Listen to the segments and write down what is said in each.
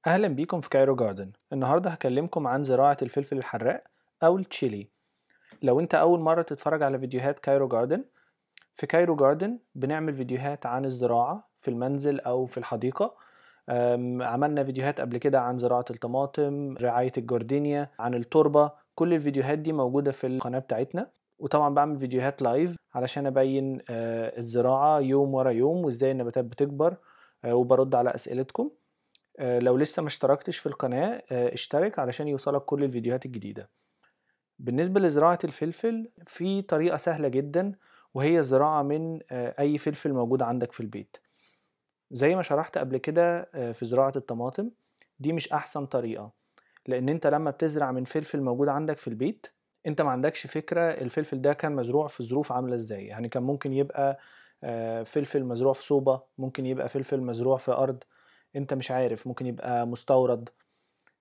أهلا بيكم في كايرو جاردن. النهاردة هكلمكم عن زراعة الفلفل الحراق أو التشيلي. لو أنت أول مرة تتفرج على فيديوهات كايرو جاردن، في كايرو جاردن بنعمل فيديوهات عن الزراعة في المنزل أو في الحديقة. عملنا فيديوهات قبل كده عن زراعة الطماطم، رعاية الجاردينيا، عن التربة. كل الفيديوهات دي موجودة في القناة بتاعتنا. وطبعا بعمل فيديوهات لايف علشان أبين الزراعة يوم ورا يوم وإزاي النباتات بتكبر، وبرد على أسئلتكم. لو لسه ما اشتركتش في القناة اشترك علشان يوصلك كل الفيديوهات الجديدة. بالنسبة لزراعة الفلفل، في طريقة سهلة جدا، وهي الزراعة من أي فلفل موجود عندك في البيت. زي ما شرحت قبل كده في زراعة الطماطم، دي مش أحسن طريقة، لأن أنت لما بتزرع من فلفل موجود عندك في البيت، أنت ما عندكش فكرة الفلفل ده كان مزروع في ظروف عاملة إزاي. يعني كان ممكن يبقى فلفل مزروع في صوبة، ممكن يبقى فلفل مزروع في أرض أنت مش عارف، ممكن يبقى مستورد،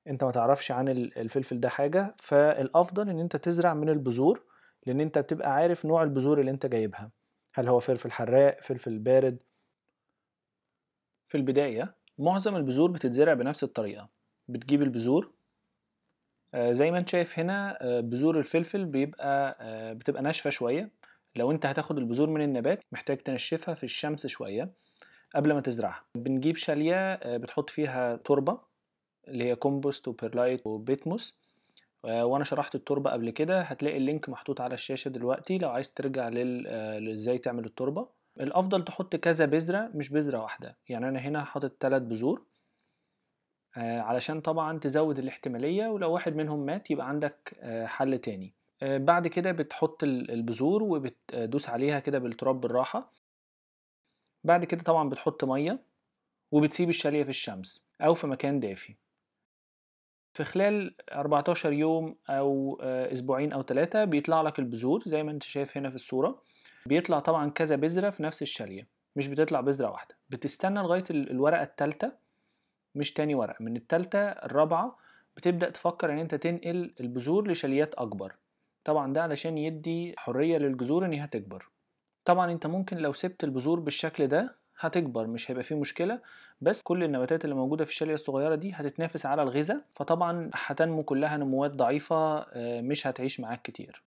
انت ما تعرفش عن الفلفل ده حاجة. فالافضل ان انت تزرع من البذور، لان انت بتبقى عارف نوع البذور اللي انت جايبها، هل هو فلفل حراق، فلفل بارد. في البداية معظم البذور بتتزرع بنفس الطريقة. بتجيب البذور زي ما انت شايف هنا. بذور الفلفل بتبقى ناشفة شوية. لو انت هتاخد البذور من النبات محتاج تنشفها في الشمس شوية قبل ما تزرعها. بنجيب شالية بتحط فيها تربة اللي هي كومبوست وبيرلايت وبيتموس. وانا شرحت التربة قبل كده، هتلاقي اللينك محطوط على الشاشة دلوقتي لو عايز ترجع ازاي تعمل التربة. الافضل تحط كذا بذرة مش بذرة واحدة. يعني انا هنا حاطط 3 بذور علشان طبعا تزود الاحتمالية، ولو واحد منهم مات يبقى عندك حل تاني. بعد كده بتحط البذور وبتدوس عليها كده بالتراب بالراحة. بعد كده طبعا بتحط مية وبتسيب الشالية في الشمس او في مكان دافي. في خلال 14 يوم أو أسبوعين أو 3 بيطلع لك البذور زي ما أنت شايف هنا في الصورة. بيطلع طبعا كذا بذرة في نفس الشالية، مش بتطلع بذرة واحدة. بتستنى لغاية الورقة التالتة، مش تاني ورقة، من التالتة الرابعة بتبدأ تفكر إن أنت تنقل البذور لشاليات أكبر. طبعا ده علشان يدي حرية للجذور إنها تكبر. طبعا انت ممكن لو سبت البذور بالشكل ده هتكبر، مش هيبقى فيه مشكلة، بس كل النباتات اللي موجودة في الشالية الصغيرة دي هتتنافس على الغذاء، فطبعا هتنمو كلها نموات ضعيفة، مش هتعيش معاك كتير.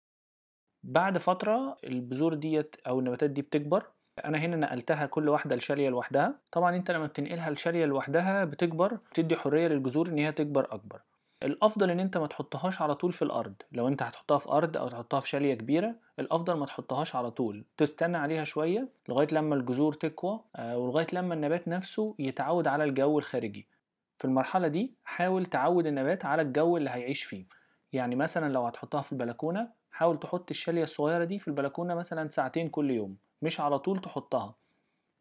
بعد فترة البذور ديت أو النباتات دي بتكبر. أنا هنا نقلتها كل واحدة لشالية لوحدها. طبعا انت لما بتنقلها لشالية لوحدها بتكبر، بتدي حرية للجذور إن هي تكبر أكبر. الافضل ان انت ما تحطهاش على طول في الارض. لو انت هتحطها في ارض او تحطها في شالية كبيرة، الافضل ما تحطهاش على طول، تستنى عليها شوية لغاية لما الجذور تقوى ولغاية لما النبات نفسه يتعود على الجو الخارجي. في المرحلة دي حاول تعود النبات على الجو اللي هيعيش فيه. يعني مثلا لو هتحطها في البلكونة، حاول تحط الشالية الصغيرة دي في البلكونة مثلا ساعتين كل يوم، مش على طول تحطها.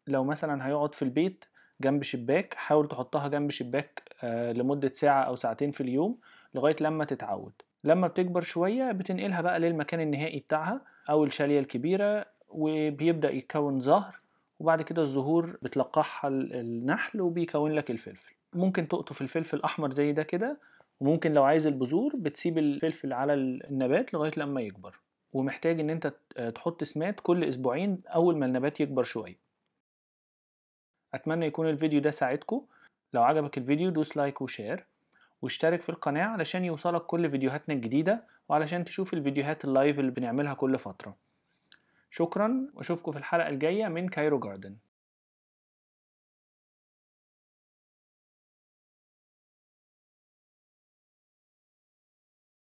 لو مثلا هيقعد في البيت جنب شباك، حاول تحطها جنب شباك لمدة ساعة أو ساعتين في اليوم لغاية لما تتعود. لما بتكبر شوية بتنقلها بقى للمكان النهائي بتاعها أو الشالية الكبيرة، وبيبدأ يتكون زهر، وبعد كده الزهور بتلقحها النحل وبيكون لك الفلفل. ممكن تقطف الفلفل الأحمر زي ده كده، وممكن لو عايز البذور بتسيب الفلفل على النبات لغاية لما يكبر. ومحتاج ان انت تحط سماد كل اسبوعين اول ما النبات يكبر شوية. أتمنى يكون الفيديو ده ساعدكم. لو عجبك الفيديو دوس لايك وشير، واشترك في القناة علشان يوصلك كل فيديوهاتنا الجديدة، وعلشان تشوف الفيديوهات اللايف اللي بنعملها كل فترة. شكرا، واشوفكم في الحلقة الجاية من كايرو جاردن.